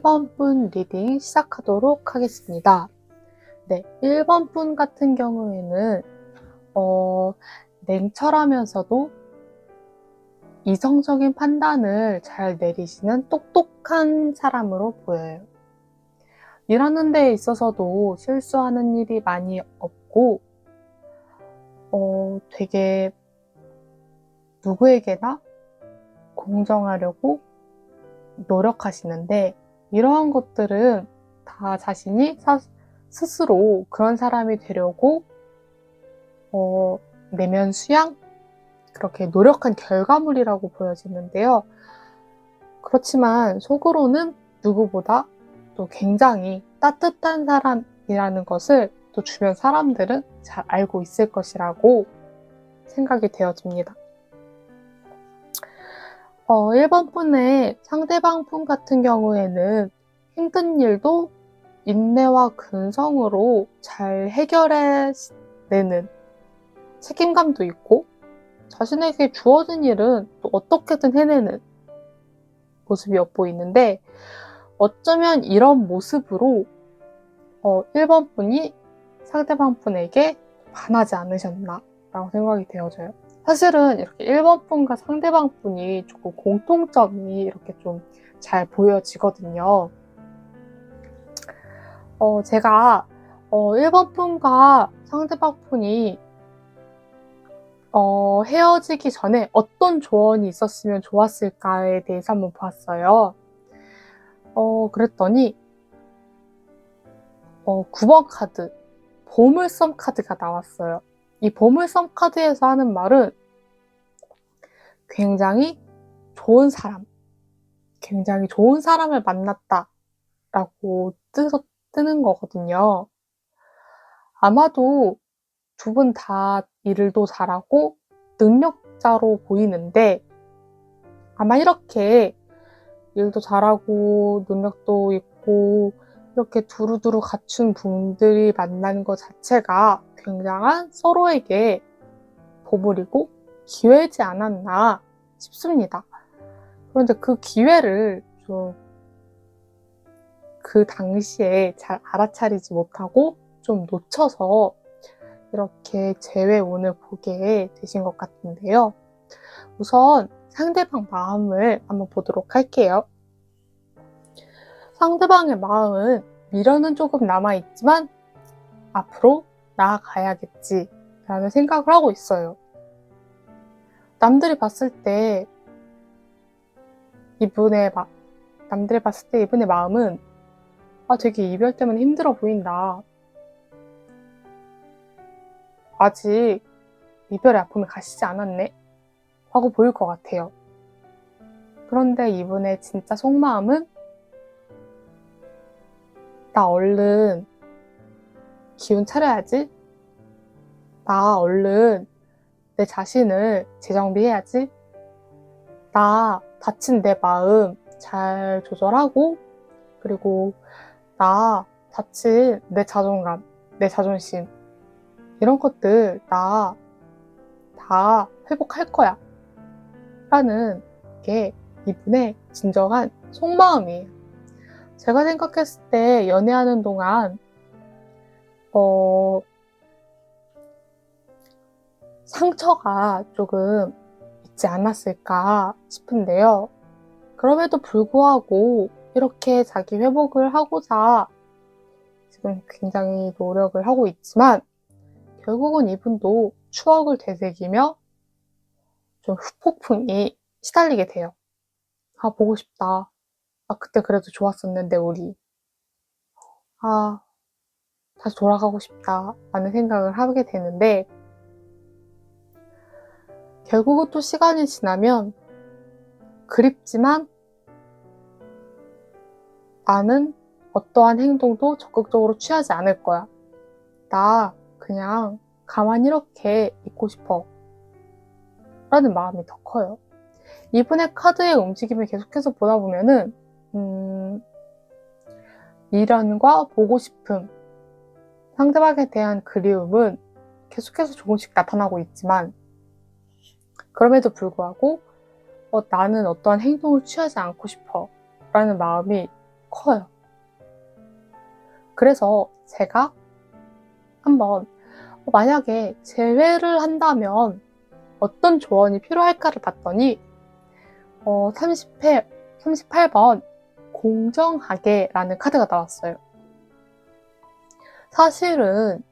1번 분 리딩 시작하도록 하겠습니다. 네, 1번 분 같은 경우에는 냉철하면서도 이성적인 판단을 잘 내리시는 똑똑한 사람으로 보여요. 일하는 데 있어서도 실수하는 일이 많이 없고 되게 누구에게나 공정하려고 노력하시는데, 이러한 것들은 다 자신이 스스로 그런 사람이 되려고 내면 수양, 그렇게 노력한 결과물이라고 보여지는데요. 그렇지만 속으로는 누구보다 또 굉장히 따뜻한 사람이라는 것을 또 주변 사람들은 잘 알고 있을 것이라고 생각이 되어집니다. 1번 분의 상대방 분 같은 경우에는 힘든 일도 인내와 근성으로 잘 해결해내는 책임감도 있고, 자신에게 주어진 일은 또 어떻게든 해내는 모습이 엿보이는데, 어쩌면 이런 모습으로 1번 분이 상대방 분에게 반하지 않으셨나 라고 생각이 되어져요. 사실은 이렇게 1번 분과 상대방 분이 조금 공통점이 이렇게 좀 잘 보여지거든요. 제가 1번 분과 상대방 분이 헤어지기 전에 어떤 조언이 있었으면 좋았을까에 대해서 한번 봤어요. 그랬더니 9번 카드, 보물섬 카드가 나왔어요. 이 보물섬 카드에서 하는 말은 굉장히 좋은 사람을 만났다 라고 뜨는 거거든요. 아마도 두 분 다 일도 잘하고 능력자로 보이는데, 아마 이렇게 일도 잘하고 능력도 있고 이렇게 두루두루 갖춘 분들이 만난 것 자체가 굉장한 서로에게 보물이고 기회지 않았나 싶습니다. 그런데 그 기회를 좀 그 당시에 잘 알아차리지 못하고 좀 놓쳐서 이렇게 재회운을 보게 되신 것 같은데요. 우선 상대방 마음을 한번 보도록 할게요. 상대방의 마음은 미련은 조금 남아있지만 앞으로 나아가야겠지 라는 생각을 하고 있어요. 남들이 봤을 때 이분의 마음은 되게 이별 때문에 힘들어 보인다. 아직 이별의 아픔이 가시지 않았네? 하고 보일 것 같아요. 그런데 이분의 진짜 속마음은 나 얼른 기운 차려야지. 나 얼른 내 자신을 재정비해야지. 나 다친 내 마음 잘 조절하고, 그리고 나 다친 내 자존감, 내 자존심, 이런 것들 나 다 회복할 거야 라는 게 이분의 진정한 속마음이에요. 제가 생각했을 때 연애하는 동안 상처가 조금 있지 않았을까 싶은데요. 그럼에도 불구하고 이렇게 자기 회복을 하고자 지금 굉장히 노력을 하고 있지만, 결국은 이분도 추억을 되새기며 좀 후폭풍이 시달리게 돼요. 보고 싶다. 그때 그래도 좋았었는데 우리. 다시 돌아가고 싶다 라는 생각을 하게 되는데, 결국은 또 시간이 지나면 그립지만 나는 어떠한 행동도 적극적으로 취하지 않을 거야. 나 그냥 가만히 이렇게 있고 싶어 라는 마음이 더 커요. 이분의 카드의 움직임을 계속해서 보다 보면은 미련과 보고 싶음, 상대방에 대한 그리움은 계속해서 조금씩 나타나고 있지만, 그럼에도 불구하고 나는 어떠한 행동을 취하지 않고 싶어 라는 마음이 커요. 그래서 제가 한번 만약에 재회를 한다면 어떤 조언이 필요할까를 봤더니 38번 공정하게 라는 카드가 나왔어요. 사실은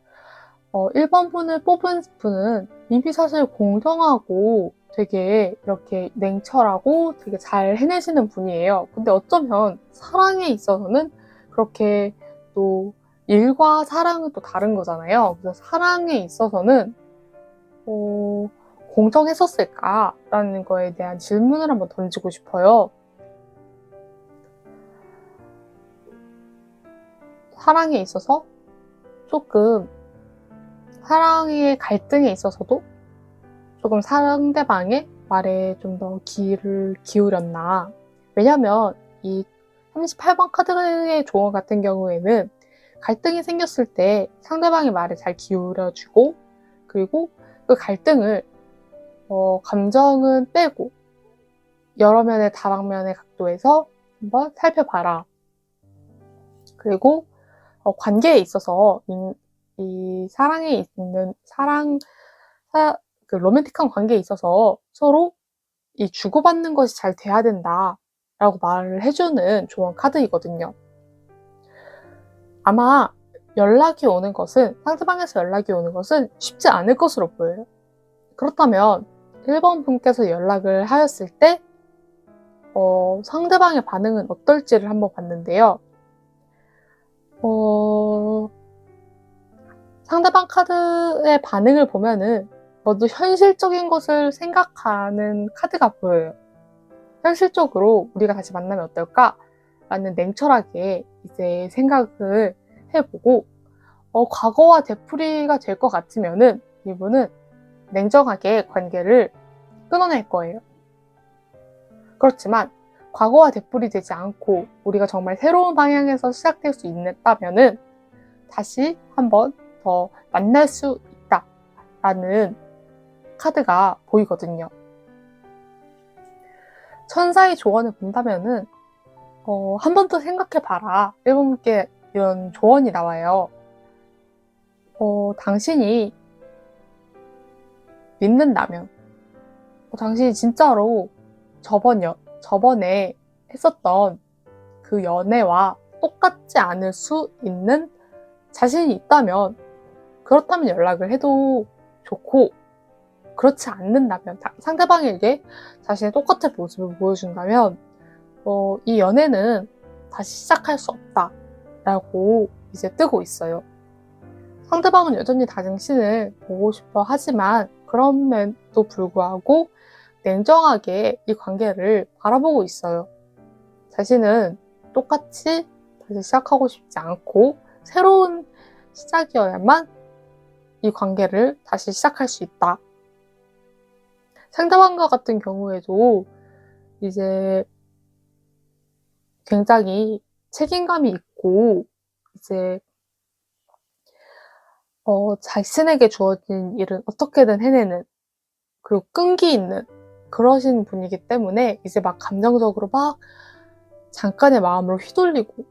1번 분을 뽑은 분은 이미 사실 공정하고 되게 이렇게 냉철하고 되게 잘 해내시는 분이에요. 근데 어쩌면 사랑에 있어서는 그렇게 또 일과 사랑은 또 다른 거잖아요. 그래서 사랑에 있어서는 공정했었을까라는 거에 대한 질문을 한번 던지고 싶어요. 사랑에 있어서 조금 사랑의 갈등에 있어서도 조금 상대방의 말에 좀 더 귀를 기울였나. 왜냐면 이 38번 카드의 조언 같은 경우에는 갈등이 생겼을 때 상대방의 말에 잘 기울여주고 그리고 그 갈등을 감정은 빼고 여러 면의 다방면의 각도에서 한번 살펴봐라. 그리고 관계에 있어서 이 사랑에 있는 그 로맨틱한 관계에 있어서 서로 이 주고받는 것이 잘 돼야 된다 라고 말을 해주는 조언 카드이거든요. 아마 상대방에서 연락이 오는 것은 쉽지 않을 것으로 보여요. 그렇다면 1번 분께서 연락을 하였을 때 상대방의 반응은 어떨지를 한번 봤는데요. 상대방 카드의 반응을 보면은 모두 현실적인 것을 생각하는 카드가 보여요. 현실적으로 우리가 다시 만나면 어떨까? 라는 냉철하게 이제 생각을 해보고 과거와 되풀이가 될 것 같으면은 이분은 냉정하게 관계를 끊어낼 거예요. 그렇지만 과거와 되풀이 되지 않고 우리가 정말 새로운 방향에서 시작될 수 있다면은 다시 한번 더 만날 수 있다라는 카드가 보이거든요. 천사의 조언을 본다면은 한 번 더 생각해봐라. 1번께 이런 조언이 나와요. 당신이 믿는다면 당신이 진짜로 저번에 했었던 그 연애와 똑같지 않을 수 있는 자신이 있다면 그렇다면 연락을 해도 좋고 그렇지 않는다면 상대방에게 자신의 똑같은 모습을 보여준다면 이 연애는 다시 시작할 수 없다 라고 이제 뜨고 있어요. 상대방은 여전히 당신을 보고 싶어 하지만 그럼에도 불구하고 냉정하게 이 관계를 바라보고 있어요. 자신은 똑같이 다시 시작하고 싶지 않고 새로운 시작이어야만 이 관계를 다시 시작할 수 있다. 상대방과 같은 경우에도 이제 굉장히 책임감이 있고 이제 자신에게 주어진 일은 어떻게든 해내는 그리고 끈기 있는 그러신 분이기 때문에 이제 막 감정적으로 막 잠깐의 마음으로 휘둘리고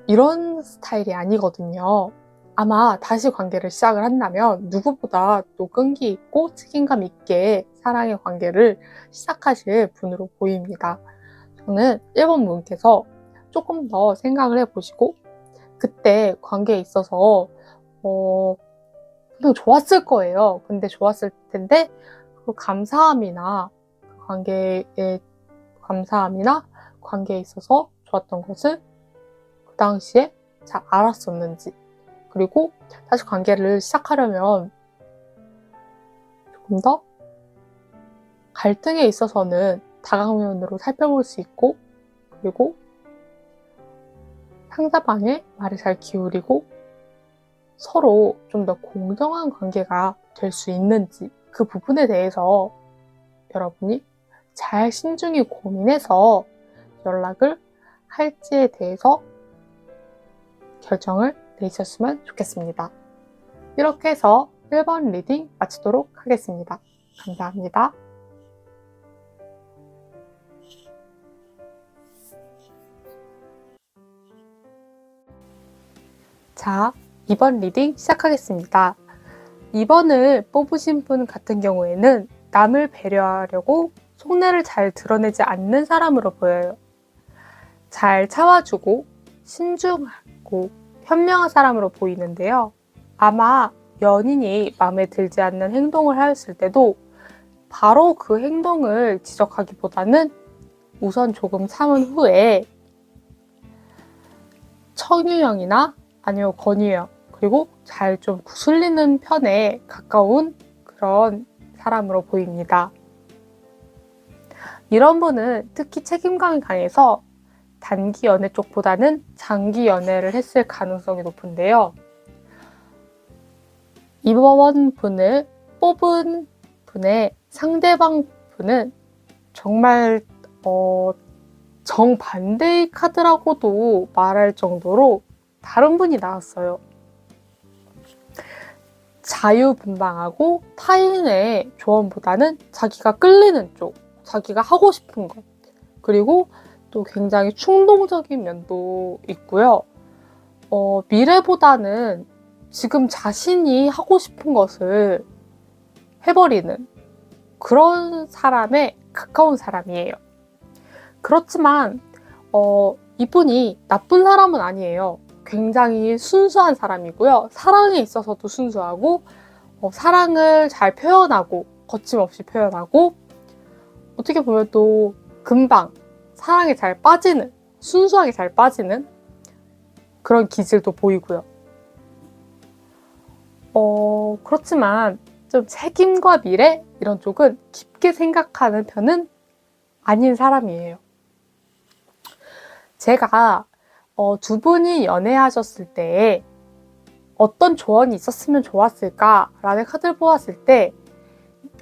이런 스타일이 아니거든요. 아마 다시 관계를 시작을 한다면 누구보다 또 끈기 있고 책임감 있게 사랑의 관계를 시작하실 분으로 보입니다. 저는 1번 분께서 조금 더 생각을 해보시고 그때 관계에 있어서 분명 좋았을 거예요. 근데 좋았을 텐데 그 감사함이나 관계에 있어서 좋았던 것을 그 당시에 잘 알았었는지 그리고 다시 관계를 시작하려면 조금 더 갈등에 있어서는 다각면으로 살펴볼 수 있고 그리고 상대방의 말을 잘 기울이고 서로 좀 더 공정한 관계가 될 수 있는지 그 부분에 대해서 여러분이 잘 신중히 고민해서 연락을 할지에 대해서 결정을 내리셨으면 좋겠습니다. 이렇게 해서 1번 리딩 마치도록 하겠습니다. 감사합니다. 자, 2번 리딩 시작하겠습니다. 2번을 뽑으신 분 같은 경우에는 남을 배려하려고 속내를 잘 드러내지 않는 사람으로 보여요. 잘 참아주고 신중하고 현명한 사람으로 보이는데요. 아마 연인이 마음에 들지 않는 행동을 하였을 때도 바로 그 행동을 지적하기보다는 우선 조금 참은 후에 청유형이나 아니면 권유형, 그리고 잘 좀 구슬리는 편에 가까운 그런 사람으로 보입니다. 이런 분은 특히 책임감이 강해서 단기 연애 쪽보다는 장기 연애를 했을 가능성이 높은데요. 이번 분을 뽑은 분의 상대방 분은 정말 정반대의 카드라고도 말할 정도로 다른 분이 나왔어요. 자유분방하고 타인의 조언보다는 자기가 끌리는 쪽, 자기가 하고 싶은 것, 그리고 또 굉장히 충동적인 면도 있고요. 미래보다는 지금 자신이 하고 싶은 것을 해버리는 그런 사람에 가까운 사람이에요. 그렇지만 이분이 나쁜 사람은 아니에요. 굉장히 순수한 사람이고요. 사랑에 있어서도 순수하고 사랑을 잘 표현하고 거침없이 표현하고 어떻게 보면 또 금방 사랑에 잘 빠지는, 순수하게 잘 빠지는 그런 기질도 보이고요. 그렇지만 좀 책임과 미래 이런 쪽은 깊게 생각하는 편은 아닌 사람이에요. 제가 두 분이 연애하셨을 때 어떤 조언이 있었으면 좋았을까라는 카드를 보았을 때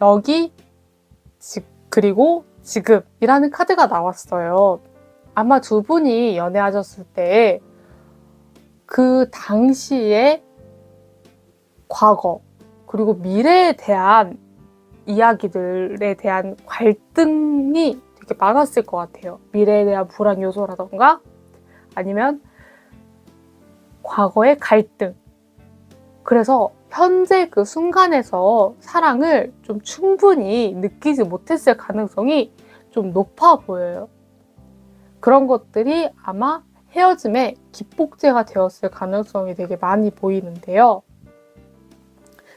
여기 그리고 지금이라는 카드가 나왔어요. 아마 두 분이 연애하셨을 때 그 당시의 과거 그리고 미래에 대한 이야기들에 대한 갈등이 되게 많았을 것 같아요. 미래에 대한 불안 요소라던가 아니면 과거의 갈등. 그래서 현재 그 순간에서 사랑을 좀 충분히 느끼지 못했을 가능성이 좀 높아 보여요. 그런 것들이 아마 헤어짐의 기폭제가 되었을 가능성이 되게 많이 보이는데요.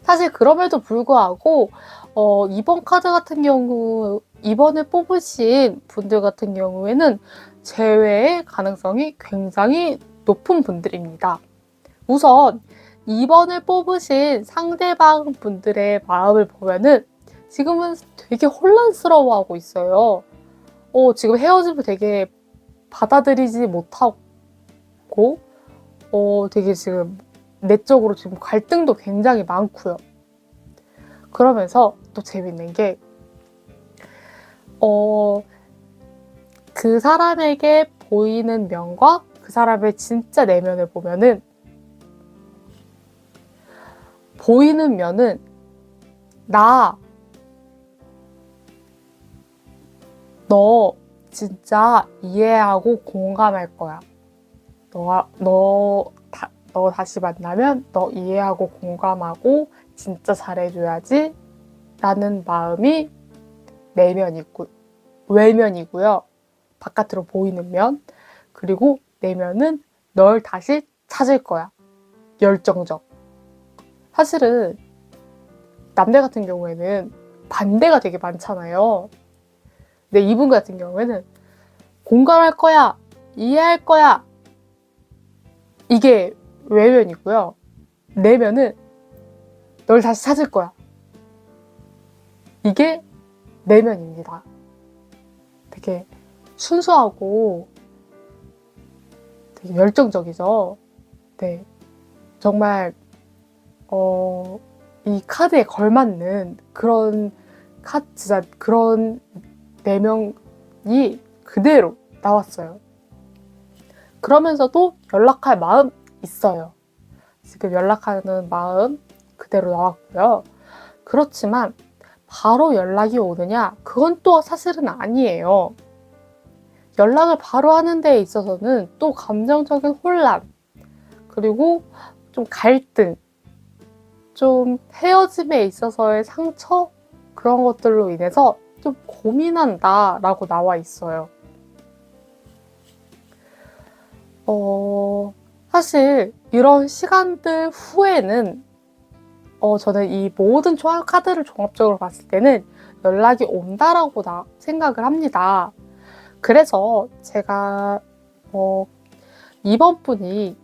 사실 그럼에도 불구하고 이번 카드 같은 경우, 이번에 뽑으신 분들 같은 경우에는 재회의 가능성이 굉장히 높은 분들입니다. 우선 2번을 뽑으신 상대방 분들의 마음을 보면은 지금은 되게 혼란스러워하고 있어요. 지금 헤어짐을 되게 받아들이지 못하고 되게 지금 내적으로 지금 갈등도 굉장히 많고요. 그러면서 또 재밌는 게 그 사람에게 보이는 면과 그 사람의 진짜 내면을 보면은 보이는 면은 너 진짜 이해하고 공감할 거야. 너 다시 만나면 너 이해하고 공감하고 진짜 잘해줘야지 라는 마음이 외면이고요. 바깥으로 보이는 면. 그리고 내면은 널 다시 찾을 거야. 열정적. 사실은 남들 같은 경우에는 반대가 되게 많잖아요. 근데 이분 같은 경우에는 공감할 거야. 이해할 거야. 이게 외면이고요. 내면은 널 다시 찾을 거야. 이게 내면입니다. 되게 순수하고 되게 열정적이죠. 네. 정말 이 카드에 걸맞는 그런 진짜 그런 내면이 그대로 나왔어요. 그러면서도 연락할 마음 있어요. 지금 연락하는 마음 그대로 나왔고요. 그렇지만 바로 연락이 오느냐? 그건 또 사실은 아니에요. 연락을 바로 하는 데 있어서는 또 감정적인 혼란, 그리고 좀 갈등, 좀 헤어짐에 있어서의 상처? 그런 것들로 인해서 좀 고민한다 라고 나와 있어요. 사실 이런 시간들 후에는 저는 이 모든 카드를 종합적으로 봤을 때는 연락이 온다라고 생각을 합니다. 그래서 제가 이번 분이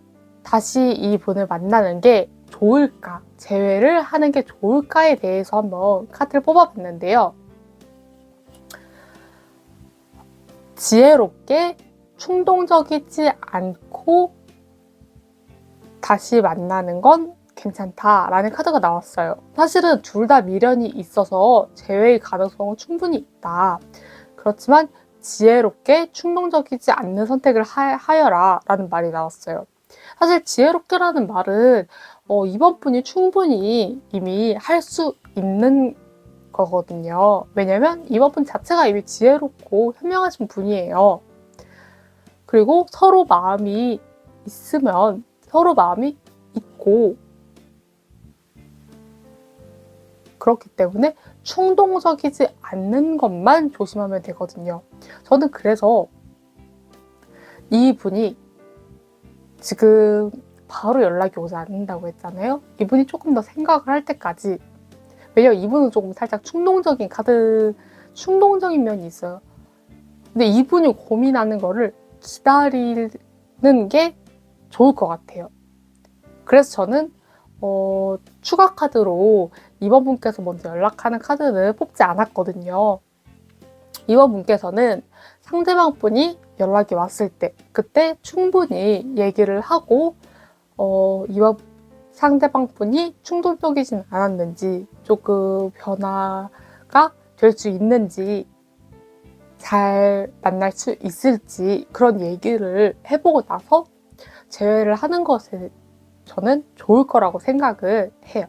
다시 이 분을 만나는 게 좋을까, 재회를 하는 게 좋을까에 대해서 한번 카드를 뽑아봤는데요. 지혜롭게 충동적이지 않고 다시 만나는 건 괜찮다라는 카드가 나왔어요. 사실은 둘 다 미련이 있어서 재회의 가능성은 충분히 있다. 그렇지만 지혜롭게 충동적이지 않는 선택을 하여라 라는 말이 나왔어요. 사실 지혜롭게라는 말은 이번 분이 충분히 이미 할 수 있는 거거든요. 왜냐면 이번 분 자체가 이미 지혜롭고 현명하신 분이에요. 그리고 서로 마음이 있으면 서로 마음이 있고, 그렇기 때문에 충동적이지 않는 것만 조심하면 되거든요. 저는 그래서 이분이 지금 바로 연락이 오지 않는다고 했잖아요. 이분이 조금 더 생각을 할 때까지, 왜냐면 이분은 조금 살짝 충동적인 면이 있어요. 근데 이분이 고민하는 거를 기다리는 게 좋을 것 같아요. 그래서 저는 추가 카드로 이번 분께서 먼저 연락하는 카드는 뽑지 않았거든요. 이번 분께서는 상대방 분이 연락이 왔을 때, 그때 충분히 얘기를 하고 이번 상대방 분이 충동적이진 않았는지, 조금 변화가 될 수 있는지, 잘 만날 수 있을지 그런 얘기를 해보고 나서 재회를 하는 것에 저는 좋을 거라고 생각을 해요.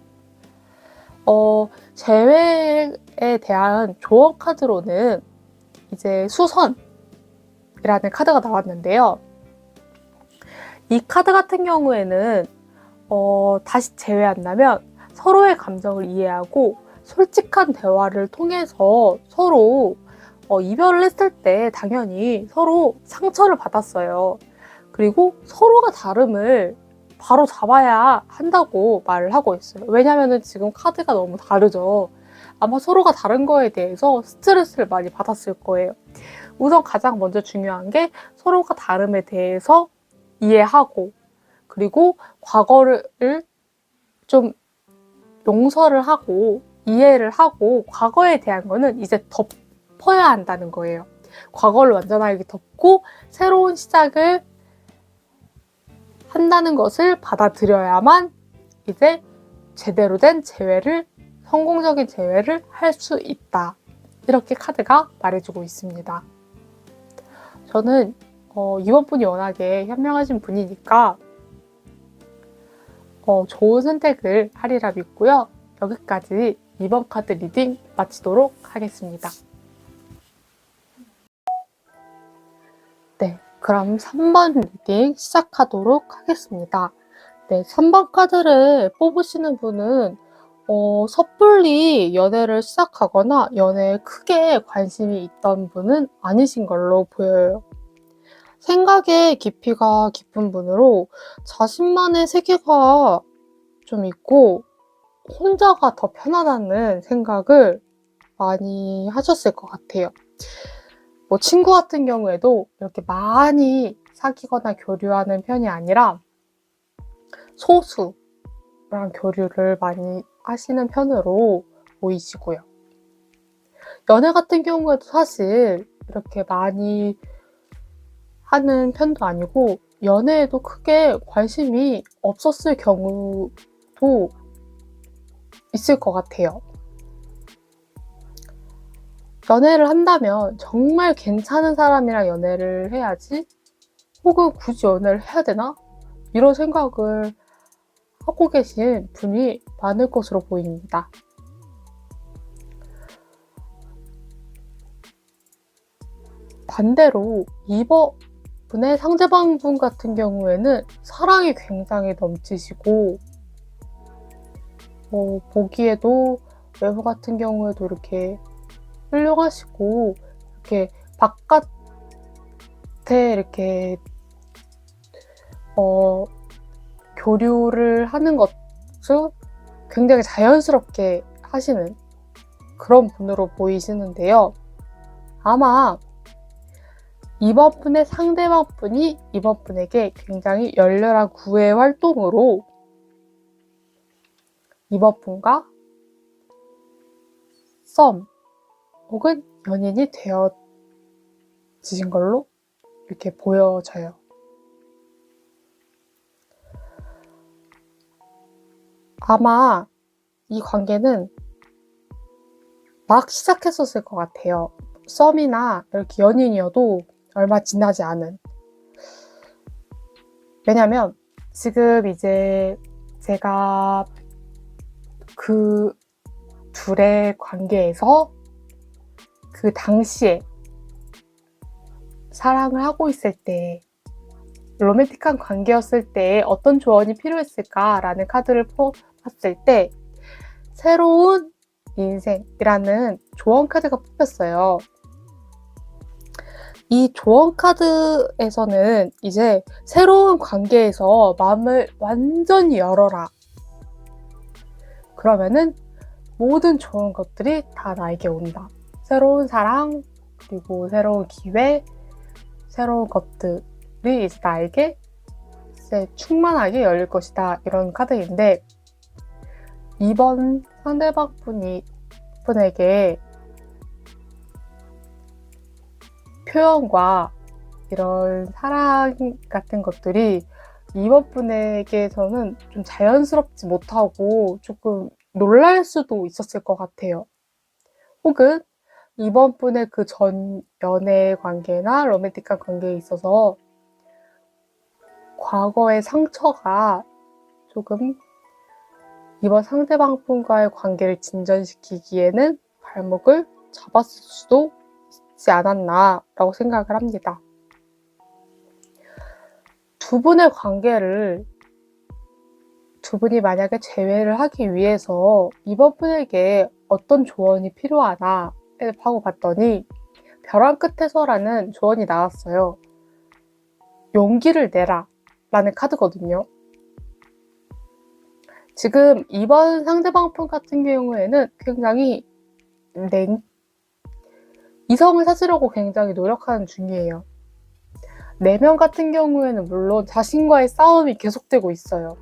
재회에 대한 조언 카드로는 이제 수선이라는 카드가 나왔는데요. 이 카드 같은 경우에는 다시 재회한다면 서로의 감정을 이해하고 솔직한 대화를 통해서 서로 이별을 했을 때 당연히 서로 상처를 받았어요. 그리고 서로가 다름을 바로 잡아야 한다고 말을 하고 있어요. 왜냐면은 지금 카드가 너무 다르죠. 아마 서로가 다른 거에 대해서 스트레스를 많이 받았을 거예요. 우선 가장 먼저 중요한 게 서로가 다름에 대해서 이해하고, 그리고 과거를 좀 용서를 하고 이해를 하고, 과거에 대한 거는 이제 덮어야 한다는 거예요. 과거를 완전하게 덮고 새로운 시작을 한다는 것을 받아들여야만 이제 제대로 된 재회를, 성공적인 재회를 할 수 있다. 이렇게 카드가 말해주고 있습니다. 저는 이번 분이 워낙에 현명하신 분이니까 좋은 선택을 하리라 믿고요. 여기까지 이번 카드 리딩 마치도록 하겠습니다. 네, 그럼 3번 리딩 시작하도록 하겠습니다. 네, 3번 카드를 뽑으시는 분은 섣불리 연애를 시작하거나 연애에 크게 관심이 있던 분은 아니신 걸로 보여요. 생각의 깊이가 깊은 분으로 자신만의 세계가 좀 있고 혼자가 더 편하다는 생각을 많이 하셨을 것 같아요. 뭐 친구 같은 경우에도 이렇게 많이 사귀거나 교류하는 편이 아니라 소수랑 교류를 많이 하시는 편으로 보이시고요. 연애 같은 경우에도 사실 이렇게 많이 하는 편도 아니고 연애에도 크게 관심이 없었을 경우도 있을 것 같아요. 연애를 한다면 정말 괜찮은 사람이랑 연애를 해야지, 혹은 굳이 연애를 해야 되나? 이런 생각을 하고 계신 분이 많을 것으로 보입니다. 반대로 분의 상대방분 같은 경우에는 사랑이 굉장히 넘치시고 보기에도 외모 같은 경우에도 이렇게 훌륭하시고 이렇게 바깥에 이렇게 교류를 하는 것도 굉장히 자연스럽게 하시는 그런 분으로 보이시는데요. 아마 이번 분의 상대방 분이 이번 분에게 굉장히 열렬한 구애 활동으로 이번 분과 썸 혹은 연인이 되어지신 걸로 이렇게 보여져요. 아마 이 관계는 막 시작했었을 것 같아요. 썸이나 이렇게 연인이어도 얼마 지나지 않은. 왜냐면 지금 이제 제가 그 둘의 관계에서 그 당시에 사랑을 하고 있을 때 로맨틱한 관계였을 때 어떤 조언이 필요했을까라는 카드를 뽑았을 때 새로운 인생이라는 조언 카드가 뽑혔어요. 이 조언 카드에서는 이제 새로운 관계에서 마음을 완전히 열어라. 그러면은 모든 좋은 것들이 다 나에게 온다. 새로운 사랑, 그리고 새로운 기회, 새로운 것들이 이제 나에게 이제 충만하게 열릴 것이다. 이런 카드인데 이번 상대방 분에게 표현과 이런 사랑 같은 것들이 이번 분에게서는 좀 자연스럽지 못하고 조금 놀랄 수도 있었을 것 같아요. 혹은 이번 분의 그 전 연애 관계나 로맨틱한 관계에 있어서 과거의 상처가 조금 이번 상대방 분과의 관계를 진전시키기에는 발목을 잡았을 수도 있지 않았나라고 생각을 합니다. 두 분의 관계를 두 분이 만약에 재회를 하기 위해서 이번 분에게 어떤 조언이 필요하나 하고 봤더니 벼랑 끝에서라는 조언이 나왔어요. 용기를 내라 라는 카드거든요. 지금 이번 상대방 분 같은 경우에는 굉장히 이성을 찾으려고 굉장히 노력하는 중이에요. 내면 같은 경우에는 물론 자신과의 싸움이 계속되고 있어요.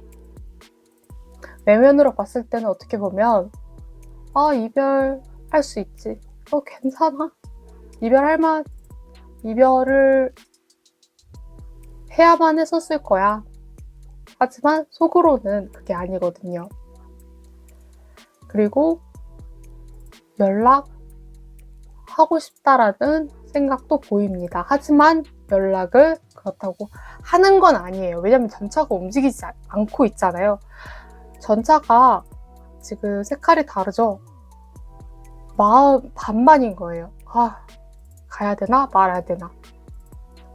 내면으로 봤을 때는 어떻게 보면 이별할 수 있지. 괜찮아. 이별을 해야만 했었을 거야. 하지만 속으로는 그게 아니거든요. 그리고 연락하고 싶다라는 생각도 보입니다. 하지만 연락을 그렇다고 하는 건 아니에요. 왜냐면 전차가 움직이지 않고 있잖아요. 전차가 지금 색깔이 다르죠? 마음 반반인 거예요. 가야 되나 말아야 되나.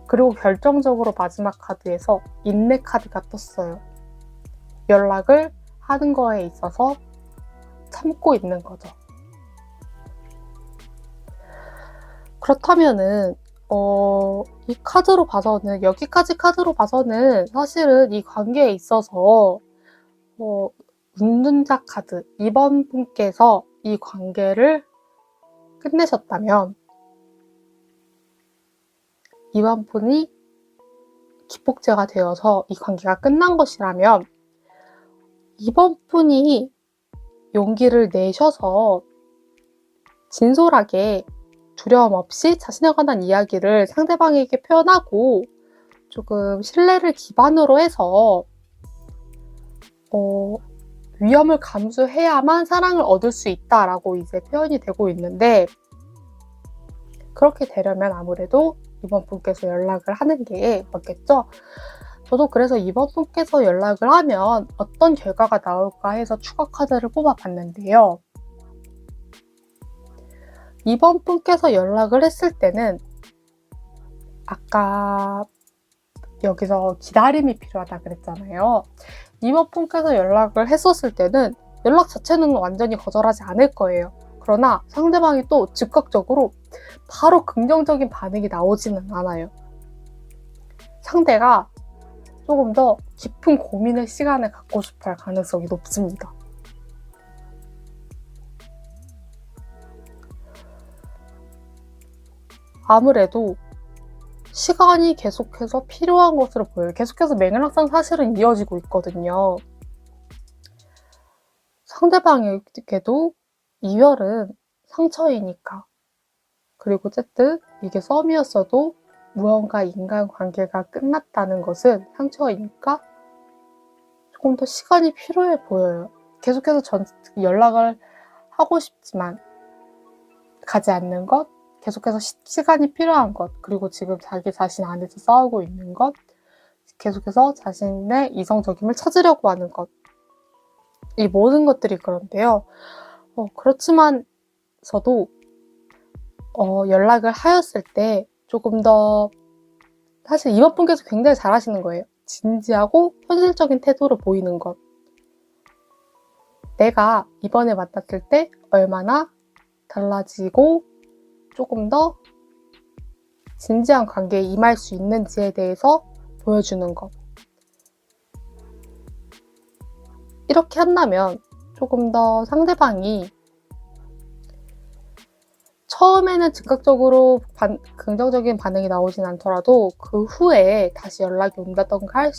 그리고 결정적으로 마지막 카드에서 인내 카드가 떴어요. 연락을 하는 거에 있어서 참고 있는 거죠. 그렇다면은 이 카드로 봐서는 여기까지 카드로 봐서는 사실은 이 관계에 있어서 운둔자 카드 2번 분께서 이 관계를 끝내셨다면 이번 분이 기폭제가 되어서 이 관계가 끝난 것이라면 이번 분이 용기를 내셔서 진솔하게 두려움 없이 자신에 관한 이야기를 상대방에게 표현하고 조금 신뢰를 기반으로 해서 위험을 감수해야만 사랑을 얻을 수 있다라고 이제 표현이 되고 있는데 그렇게 되려면 아무래도 이번 분께서 연락을 하는 게 맞겠죠? 저도 그래서 이번 분께서 연락을 하면 어떤 결과가 나올까 해서 추가 카드를 뽑아봤는데요. 이번 분께서 연락을 했을 때는 아까 여기서 기다림이 필요하다 그랬잖아요. 이번 분께서 연락을 했었을 때는 연락 자체는 완전히 거절하지 않을 거예요. 그러나 상대방이 또 즉각적으로 바로 긍정적인 반응이 나오지는 않아요. 상대가 조금 더 깊은 고민의 시간을 갖고 싶어 할 가능성이 높습니다. 아무래도 시간이 계속해서 필요한 것으로 보여요. 계속해서 맥락상 사실은 이어지고 있거든요. 상대방에게도 이별은 상처이니까. 그리고 어쨌든 이게 썸이었어도 무언가 인간관계가 끝났다는 것은 상처이니까 조금 더 시간이 필요해 보여요. 계속해서 연락을 하고 싶지만 가지 않는 것, 계속해서 시간이 필요한 것, 그리고 지금 자기 자신 안에서 싸우고 있는 것, 계속해서 자신의 이성적임을 찾으려고 하는 것, 이 모든 것들이 그런데요. 그렇지만서도 연락을 하였을 때 조금 더 사실 이번 분께서 굉장히 잘하시는 거예요. 진지하고 현실적인 태도를 보이는 것. 내가 이번에 만났을 때 얼마나 달라지고 조금 더 진지한 관계에 임할 수 있는지에 대해서 보여주는 것. 이렇게 한다면 조금 더 상대방이 처음에는 즉각적으로 긍정적인 반응이 나오진 않더라도 그 후에 다시 연락이 온다던가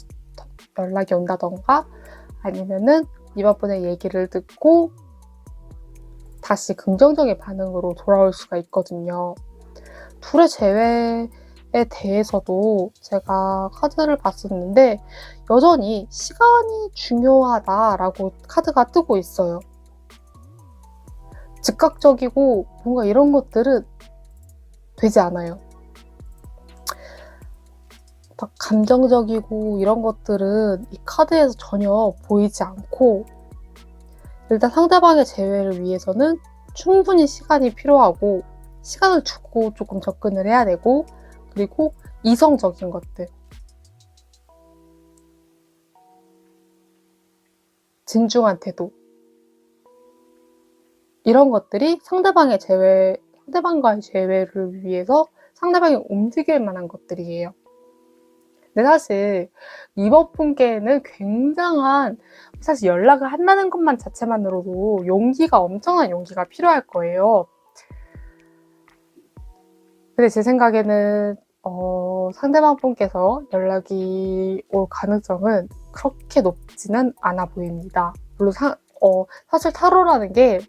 아니면은 이번 분의 얘기를 듣고 다시 긍정적인 반응으로 돌아올 수가 있거든요. 둘의 재회에 대해서도 제가 카드를 봤었는데 여전히 시간이 중요하다라고 카드가 뜨고 있어요. 즉각적이고 뭔가 이런 것들은 되지 않아요. 막 감정적이고 이런 것들은 이 카드에서 전혀 보이지 않고 일단 상대방의 재회를 위해서는 충분히 시간이 필요하고 시간을 주고 조금 접근을 해야 되고 그리고 이성적인 것들 진중한 태도 이런 것들이 상대방과의 재회를 위해서 상대방이 움직일 만한 것들이에요. 근데 사실 이번 분께는 굉장한 사실 연락을 한다는 것만 자체만으로도 엄청난 용기가 필요할 거예요. 근데 제 생각에는 상대방 분께서 연락이 올 가능성은 그렇게 높지는 않아 보입니다. 물론 사실 타로라는 게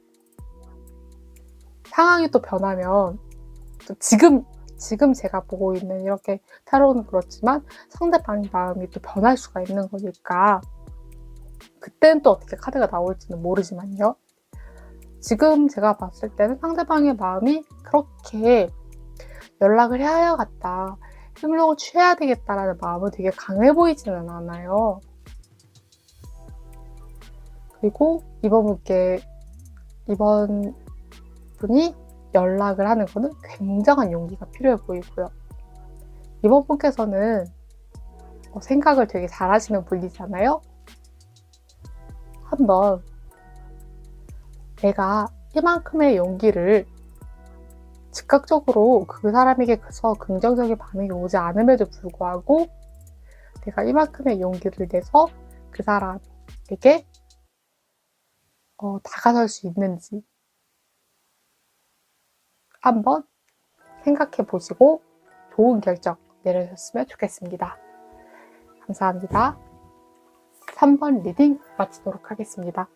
상황이 또 변하면 또 지금 제가 보고 있는 이렇게 타로는 그렇지만 상대방의 마음이 또 변할 수가 있는 거니까 그때는 또 어떻게 카드가 나올지는 모르지만요. 지금 제가 봤을 때는 상대방의 마음이 그렇게 연락을 해야겠다, 행동을 취해야 되겠다라는 마음은 되게 강해 보이지는 않아요. 그리고 이번 분이 연락을 하는 거는 굉장한 용기가 필요해 보이고요. 이번 분께서는 생각을 되게 잘하시는 분이잖아요. 한번 내가 이만큼의 용기를 즉각적으로 그 사람에게서 긍정적인 반응이 오지 않음에도 불구하고 내가 이만큼의 용기를 내서 그 사람에게 다가설 수 있는지 한번 생각해 보시고 좋은 결정 내려주셨으면 좋겠습니다. 감사합니다. 3번 리딩 마치도록 하겠습니다.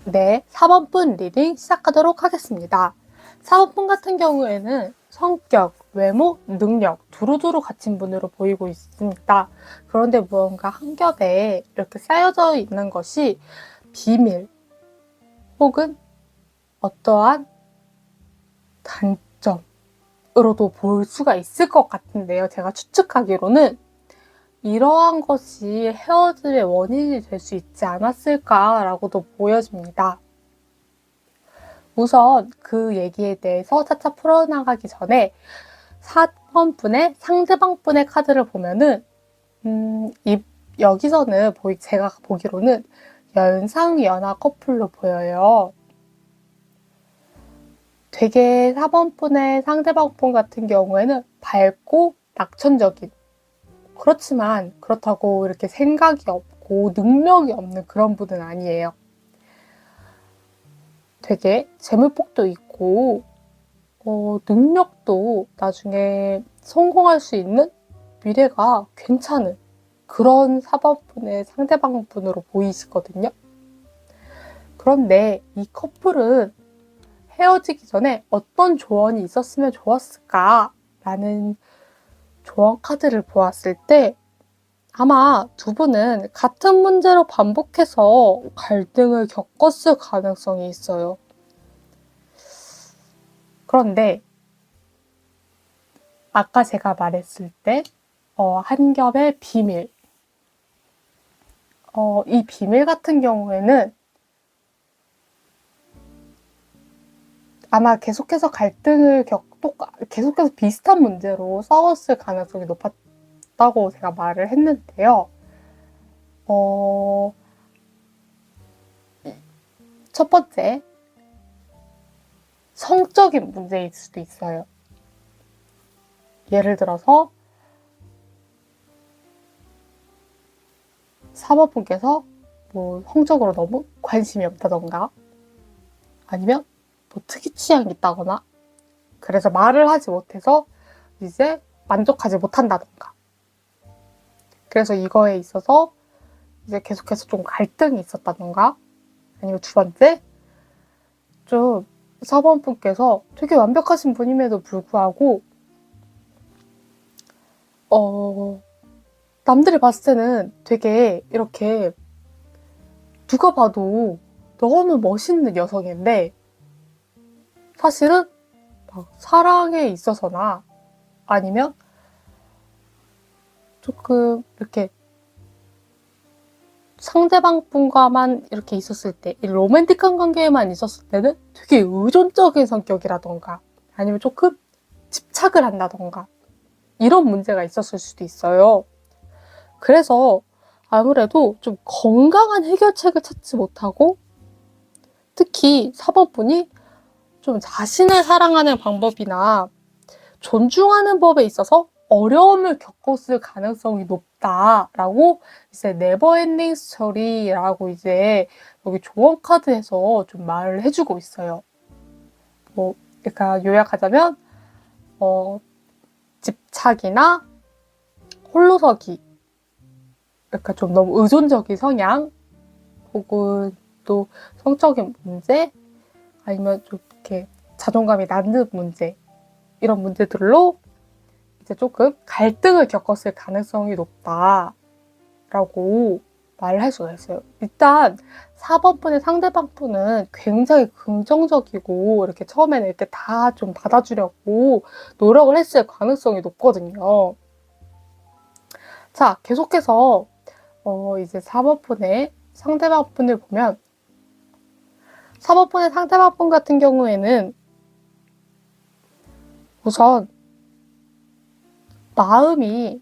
네, 4번 분 리딩 시작하도록 하겠습니다. 4번 분 같은 경우에는 성격, 외모, 능력 두루두루 갖춘 분으로 보이고 있습니다. 그런데 무언가 한 겹에 이렇게 쌓여져 있는 것이 비밀 혹은 어떠한 단점으로도 볼 수가 있을 것 같은데요. 제가 추측하기로는 이러한 것이 헤어짐의 원인이 될 수 있지 않았을까라고도 보여집니다. 우선 그 얘기에 대해서 차차 풀어나가기 전에 4번분의 상대방분의 카드를 보면은 여기서는 제가 보기로는 연상연하 커플로 보여요. 되게 4번분의 상대방분 같은 경우에는 밝고 낙천적인, 그렇지만 그렇다고 이렇게 생각이 없고 능력이 없는 그런 분은 아니에요. 되게 재물복도 있고 능력도 나중에 성공할 수 있는 미래가 괜찮은 그런 4번분의 상대방분으로 보이시거든요. 그런데 이 커플은 헤어지기 전에 어떤 조언이 있었으면 좋았을까? 라는 조언 카드를 보았을 때 아마 두 분은 같은 문제로 반복해서 갈등을 겪었을 가능성이 있어요. 그런데 아까 제가 말했을 때 한 겹의 비밀, 이 비밀 같은 경우에는 아마 계속해서 계속해서 비슷한 문제로 싸웠을 가능성이 높았다고 제가 말을 했는데요. 첫 번째, 성적인 문제일 수도 있어요. 예를 들어서 3번분께서 성적으로 너무 관심이 없다던가 아니면 특이 취향이 있다거나 그래서 말을 하지 못해서 이제 만족하지 못한다던가, 그래서 이거에 있어서 이제 계속해서 좀 갈등이 있었다던가, 아니면 두 번째, 좀 4번분께서 되게 완벽하신 분임에도 불구하고 남들이 봤을 때는 되게 이렇게 누가 봐도 너무 멋있는 여성인데 사실은 사랑에 있어서나 아니면 조금 이렇게 상대방분과만 이렇게 있었을 때, 이 로맨틱한 관계에만 있었을 때는 되게 의존적인 성격이라던가 아니면 조금 집착을 한다던가 이런 문제가 있었을 수도 있어요. 그래서 아무래도 좀 건강한 해결책을 찾지 못하고 특히 4번분이 좀 자신을 사랑하는 방법이나 존중하는 법에 있어서 어려움을 겪었을 가능성이 높다라고 이제 네버엔딩 스토리라고 이제 여기 조언 카드에서 좀 말을 해주고 있어요. 그러니까 요약하자면 집착이나 홀로서기, 그러니까 좀 너무 의존적인 성향, 혹은 또 성적인 문제, 아니면 좀 이렇게 자존감이 낮는 문제, 이런 문제들로 이제 조금 갈등을 겪었을 가능성이 높다라고 말을 할 수가 있어요. 일단 4번분의 상대방분은 굉장히 긍정적이고 이렇게 처음에는 이렇게 다 좀 받아주려고 노력을 했을 가능성이 높거든요. 자, 계속해서 이제 4번분의 상대방분을 보면 4번분의 상대방분 같은 경우에는 우선 마음이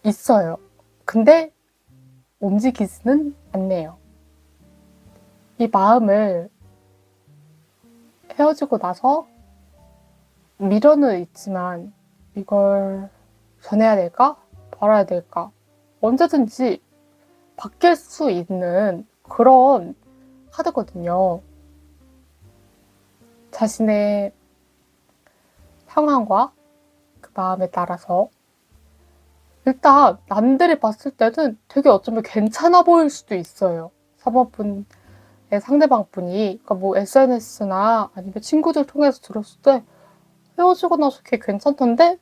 있어요. 근데 움직이지는 않네요. 이 마음을 헤어지고 나서 미련은 있지만 이걸 전해야 될까? 말아야 될까? 언제든지 바뀔 수 있는 그런 카드거든요. 자신의 상황과 그 마음에 따라서 일단 남들이 봤을 때는 되게 어쩌면 괜찮아 보일 수도 있어요. 4번분의 상대방분이, 그러니까 SNS나 아니면 친구들 통해서 들었을 때 헤어지고 나서 걔 괜찮던데?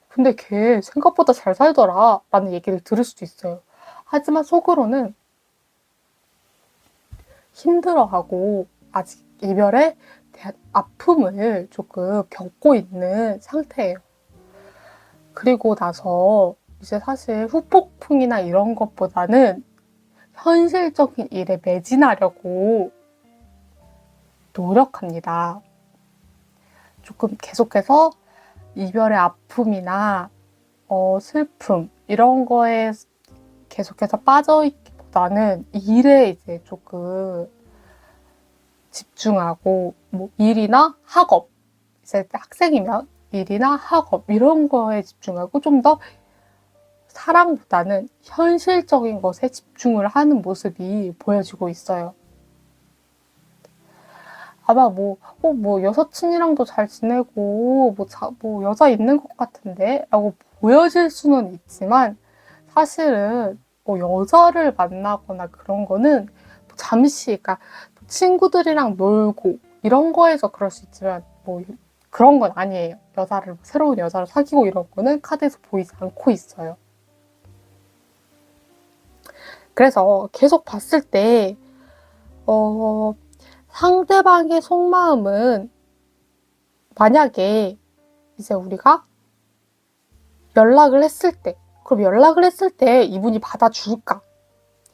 근데 걔 생각보다 잘 살더라 라는 얘기를 들을 수도 있어요. 하지만 속으로는 힘들어하고 아직 이별에 대한 아픔을 조금 겪고 있는 상태예요. 그리고 나서 이제 사실 후폭풍이나 이런 것보다는 현실적인 일에 매진하려고 노력합니다. 조금 계속해서 이별의 아픔이나 슬픔 이런 거에 계속해서 빠져있기보다는 일에 이제 조금 집중하고 뭐 일이나 학업, 이제 학생이면 일이나 학업 이런 거에 집중하고 좀 더 사랑보다는 현실적인 것에 집중을 하는 모습이 보여지고 있어요. 아마 뭐 여사친이랑도 잘 지내고 뭐 여자 있는 것 같은데 라고 보여질 수는 있지만 사실은 뭐 여자를 만나거나 그런 거는 잠시, 그러니까 친구들이랑 놀고 이런 거에서 그럴 수 있지만 뭐 그런 건 아니에요. 새로운 여자를 사귀고 이런 거는 카드에서 보이지 않고 있어요. 그래서 계속 봤을 때 상대방의 속마음은 만약에 이제 우리가 연락을 했을 때, 그럼 연락을 했을 때 이분이 받아줄까?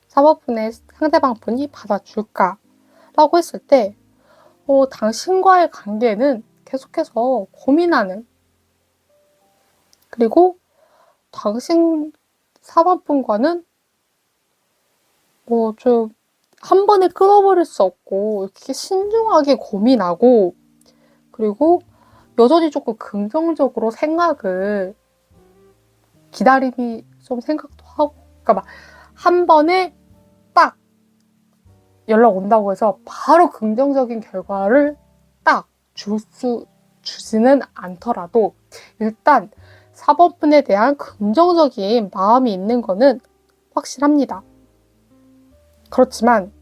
3번분의 상대방 분이 받아줄까? 라고 했을 때 당신과의 관계는 계속해서 고민하는, 그리고 당신 4번분과는 좀 한 번에 끊어버릴 수 없고 이렇게 신중하게 고민하고, 그리고 여전히 조금 긍정적으로 생각을 기다림이 좀 생각도 하고, 그러니까 막 한 번에 딱 연락 온다고 해서 바로 긍정적인 결과를 딱 주지는 않더라도 일단 4번분에 대한 긍정적인 마음이 있는 거는 확실합니다. 그렇지만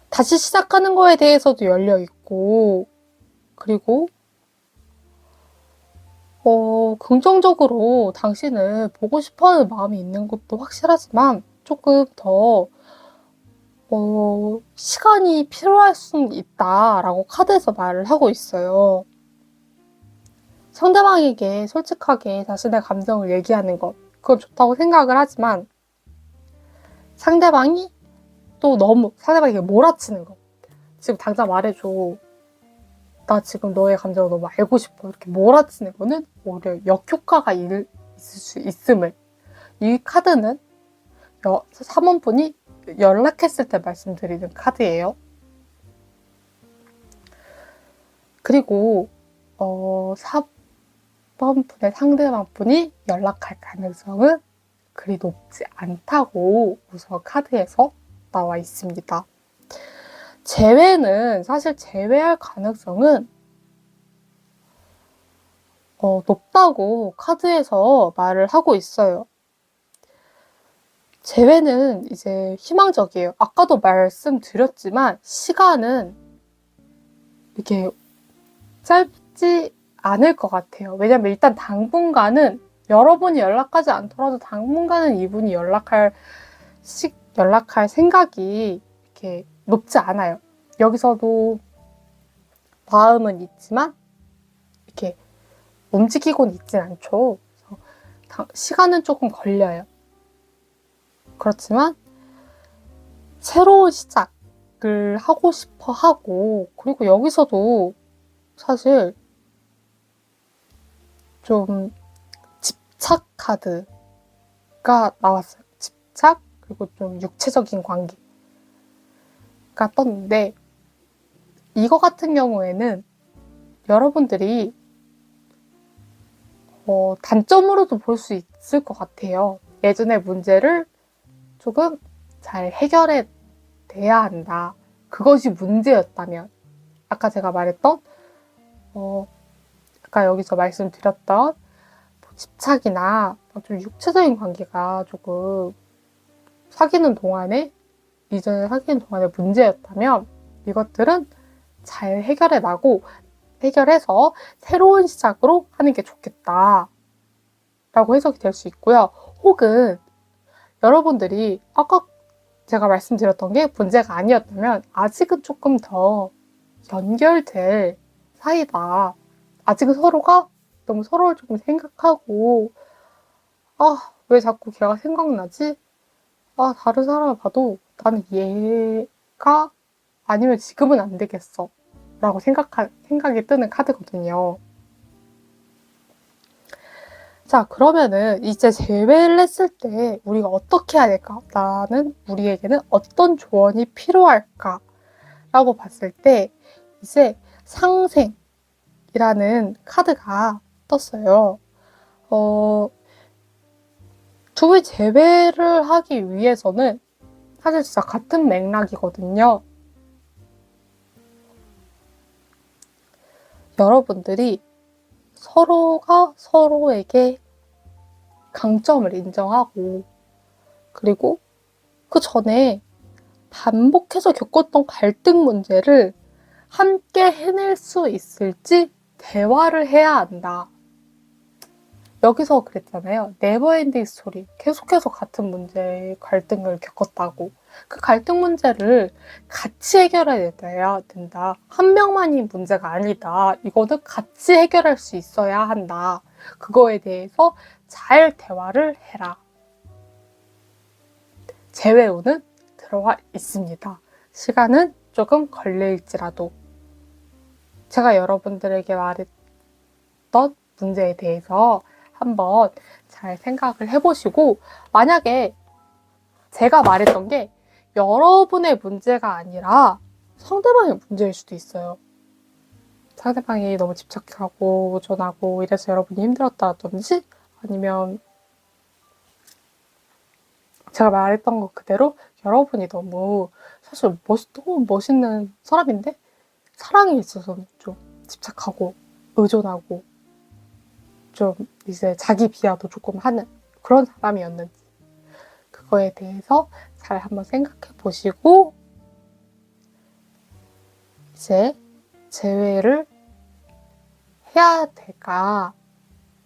다시 시작하는 거에 대해서도 열려 있고, 그리고 긍정적으로 당신을 보고 싶어하는 마음이 있는 것도 확실하지만 조금 더 시간이 필요할 수는 있다라고 카드에서 말을 하고 있어요. 상대방에게 솔직하게 자신의 감정을 얘기하는 것, 그건 좋다고 생각을 하지만 상대방이 또 너무 상대방에게 몰아치는 거, 지금 당장 말해줘, 나 지금 너의 감정을 너무 알고 싶어, 이렇게 몰아치는 거는 오히려 역효과가 있을 수 있음을, 이 카드는 3원분이 연락했을 때 말씀드리는 카드예요. 그리고 4번분의 상대방분이 연락할 가능성은 그리 높지 않다고 우선 카드에서 나와 있습니다. 사실 제외할 가능성은 높다고 카드에서 말을 하고 있어요. 제외는 이제 희망적이에요. 아까도 말씀드렸지만 시간은 이게 짧지 않을 것 같아요. 왜냐면 일단 당분간은 여러분이 연락하지 않더라도 당분간은 이분이 연락할 생각이 이렇게 높지 않아요. 여기서도 마음은 있지만 이렇게 움직이고는 있진 않죠. 시간은 조금 걸려요. 그렇지만 새로운 시작을 하고 싶어 하고, 그리고 여기서도 사실 좀 집착 카드가 나왔어요. 집착, 그리고 좀 육체적인 관계가 떴는데, 이거 같은 경우에는 여러분들이 단점으로도 볼 수 있을 것 같아요. 예전의 문제를 조금 잘 해결해 내야 한다. 그것이 문제였다면, 아까 제가 말했던 아까 여기서 말씀드렸던 집착이나 좀 육체적인 관계가 조금 이전에 사귀는 동안에 문제였다면 이것들은 잘 해결해서 새로운 시작으로 하는 게 좋겠다 라고 해석이 될 수 있고요. 혹은 여러분들이 아까 제가 말씀드렸던 게 문제가 아니었다면 아직은 조금 더 연결될 사이다. 아직은 서로가 너무 서로를 조금 생각하고, 왜 자꾸 걔가 생각나지? 다른 사람을 봐도 나는 얘가 아니면 지금은 안 되겠어. 라고 생각이 뜨는 카드거든요. 자, 그러면은 이제 재회를 했을 때 우리가 어떻게 해야 될까? 나는 우리에게는 어떤 조언이 필요할까? 라고 봤을 때 이제 상생이라는 카드가 떴어요. 두 분이 재회를 하기 위해서는 사실 진짜 같은 맥락이거든요. 여러분들이 서로가 서로에게 강점을 인정하고, 그리고 그 전에 반복해서 겪었던 갈등 문제를 함께 해낼 수 있을지 대화를 해야 한다. 여기서 그랬잖아요. 네버엔딩 스토리. 계속해서 같은 문제의 갈등을 겪었다고. 그 갈등 문제를 같이 해결해야 된다. 한 명만이 문제가 아니다. 이거는 같이 해결할 수 있어야 한다. 그거에 대해서 잘 대화를 해라. 재회오는 들어와 있습니다. 시간은 조금 걸릴지라도 제가 여러분들에게 말했던 문제에 대해서 한번 잘 생각을 해보시고, 만약에 제가 말했던 게 여러분의 문제가 아니라 상대방의 문제일 수도 있어요. 상대방이 너무 집착하고 의존하고 이래서 여러분이 힘들었다든지, 아니면 제가 말했던 것 그대로 여러분이 너무 사실 너무 멋있는 사람인데 사랑에 있어서는 좀 집착하고 의존하고 좀 이제 자기 비하도 조금 하는 그런 사람이었는지, 그거에 대해서 잘 한번 생각해 보시고 이제 재회를 해야 될까,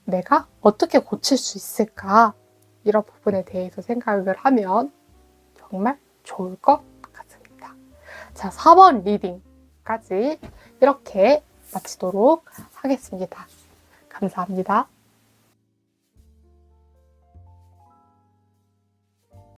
내가 어떻게 고칠 수 있을까, 이런 부분에 대해서 생각을 하면 정말 좋을 것 같습니다. 자, 4번 리딩까지 이렇게 마치도록 하겠습니다. 감사합니다.